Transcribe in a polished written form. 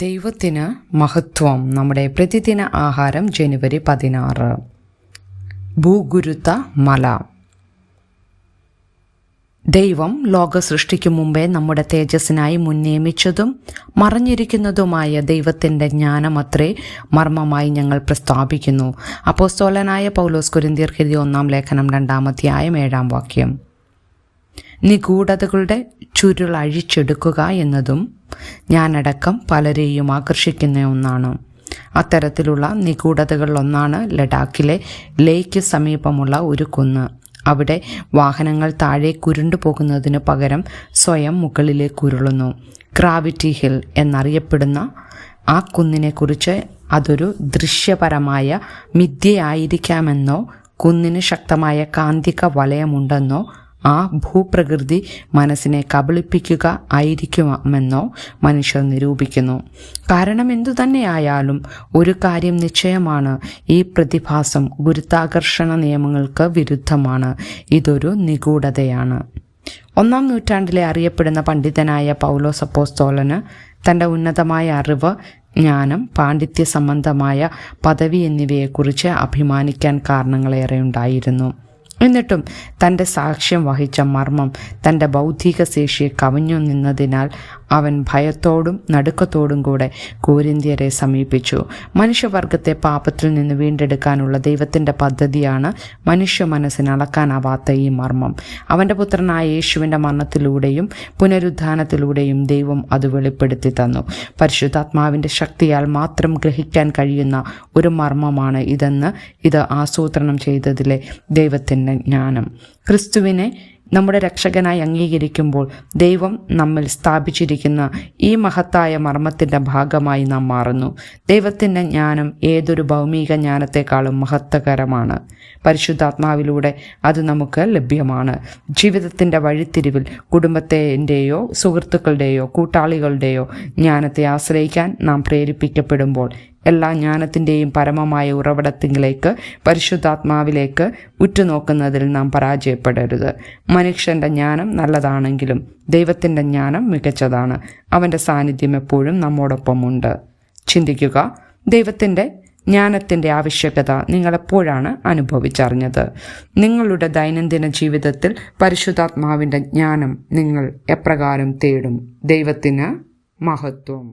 ദൈവത്തിന് മഹത്വം. നമ്മുടെ പ്രതിദിന ആഹാരം ജനുവരി 16. ഭൂഗുരുത്ത മല. ദൈവം ലോക സൃഷ്ടിക്കു മുമ്പേ നമ്മുടെ തേജസ്സിനായി മുൻനിയമിച്ചതും മറഞ്ഞിരിക്കുന്നതുമായ ദൈവത്തിൻ്റെ ജ്ഞാനമത്രേ മർമ്മമായി ഞങ്ങൾ പ്രസ്താപിക്കുന്നു. അപ്പോസ്തലനായ പൗലോസ് കൊരിന്ത്യർക്ക് എഴുതിയ 1-ാം ലേഖനം 2-ാം അധ്യായം 7-ാം വാക്യം. നിഗൂഢതകളുടെ ചുരുൾ അഴിച്ചെടുക്കുക എന്നതും ഞാനടക്കം പലരെയും ആകർഷിക്കുന്ന ഒന്നാണ്. അത്തരത്തിലുള്ള നിഗൂഢതകളിലൊന്നാണ് ലഡാക്കിലെ ലേക്ക് സമീപമുള്ള ഒരു കുന്ന്. അവിടെ വാഹനങ്ങൾ താഴെ കുരുണ്ടു പോകുന്നതിനു പകരം സ്വയം മുകളിലേക്ക് ഉരുളുന്നു. ഗ്രാവിറ്റി ഹിൽ എന്നറിയപ്പെടുന്ന ആ കുന്നിനെക്കുറിച്ച് അതൊരു ദൃശ്യപരമായ മിഥ്യയായിരിക്കാമെന്നോ കുന്നിന് ശക്തമായ കാന്തിക വലയമുണ്ടെന്നോ ആ ഭൂപ്രകൃതി മനസ്സിനെ കബളിപ്പിക്കുക ആയിരിക്കുമെന്നോ മനുഷ്യർ നിരൂപിക്കുന്നു. കാരണം എന്തുതന്നെയായാലും ഒരു കാര്യം നിശ്ചയമാണ്: ഈ പ്രതിഭാസം ഗുരുത്വാകർഷണ നിയമങ്ങൾക്ക് വിരുദ്ധമാണ്. ഇതൊരു നിഗൂഢതയാണ്. 1-ാം നൂറ്റാണ്ടിലെ അറിയപ്പെടുന്ന പണ്ഡിതനായ പൗലോസ് അപ്പോസ്തലന് തൻ്റെ ഉന്നതമായ അറിവ്, ജ്ഞാനം, പാണ്ഡിത്യ സംബന്ധമായ പദവി എന്നിവയെക്കുറിച്ച് അഭിമാനിക്കാൻ കാരണങ്ങളേറെ ഉണ്ടായിരുന്നു. എന്നിട്ടും തൻ്റെ സാക്ഷ്യം വഹിച്ച മർമ്മം തൻ്റെ ബൗദ്ധിക ശേഷിയെ കവിഞ്ഞു നിന്നതിനാൽ അവൻ ഭയത്തോടും നടുക്കത്തോടും കൂടെ കൊരിന്ത്യരെ സമീപിച്ചു. മനുഷ്യവർഗത്തെ പാപത്തിൽ നിന്ന് വീണ്ടെടുക്കാനുള്ള ദൈവത്തിൻ്റെ പദ്ധതിയാണ് മനുഷ്യ മനസ്സിന് അളക്കാനാവാത്ത ഈ മർമ്മം. അവൻ്റെ പുത്രനായ യേശുവിൻ്റെ മരണത്തിലൂടെയും പുനരുത്ഥാനത്തിലൂടെയും ദൈവം അത് വെളിപ്പെടുത്തി തന്നു. പരിശുദ്ധാത്മാവിൻ്റെ ശക്തിയാൽ മാത്രം ഗ്രഹിക്കാൻ കഴിയുന്ന ഒരു മർമ്മമാണ് ഇതെന്ന് ഇത് ആസൂത്രണം ചെയ്തതിലെ ദൈവത്തിൻ്റെ ജ്ഞാനം. ക്രിസ്തുവിനെ നമ്മുടെ രക്ഷകനായി അംഗീകരിക്കുമ്പോൾ ദൈവം നമ്മിൽ സ്ഥാപിച്ചിരിക്കുന്ന ഈ മഹത്തായ മർമ്മത്തിൻ്റെ ഭാഗമായി നാം മാറുന്നു. ദൈവത്തിൻ്റെ ജ്ഞാനം ഏതൊരു ഭൗമിക ജ്ഞാനത്തെക്കാളും മഹത്വകരമാണ്. പരിശുദ്ധാത്മാവിലൂടെ അത് നമുക്ക് ലഭ്യമാണ്. ജീവിതത്തിൻ്റെ വഴിത്തിരിവിൽ കുടുംബത്തിൻ്റെയോ സുഹൃത്തുക്കളുടെയോ കൂട്ടാളികളുടെയോ ജ്ഞാനത്തെ ആശ്രയിക്കാൻ നാം പ്രേരിപ്പിക്കപ്പെടുമ്പോൾ എല്ലാ ജ്ഞാനത്തിൻ്റെയും പരമമായ ഉറവിടത്തിലേക്ക്, പരിശുദ്ധാത്മാവിലേക്ക് ഉറ്റുനോക്കുന്നതിൽ നാം പരാജയപ്പെടരുത്. മനുഷ്യൻ്റെ ജ്ഞാനം നല്ലതാണെങ്കിലും ദൈവത്തിൻ്റെ ജ്ഞാനം മികച്ചതാണ്. അവൻ്റെ സാന്നിധ്യം എപ്പോഴും നമ്മോടൊപ്പമുണ്ട്. ചിന്തിക്കുക: ദൈവത്തിൻ്റെ ജ്ഞാനത്തിൻ്റെ ആവശ്യകത നിങ്ങളെപ്പോഴാണ് അനുഭവിച്ചറിഞ്ഞത്? നിങ്ങളുടെ ദൈനംദിന ജീവിതത്തിൽ പരിശുദ്ധാത്മാവിൻ്റെ ജ്ഞാനം നിങ്ങൾ എപ്രകാരം തേടും? ദൈവത്തിന് മഹത്വം.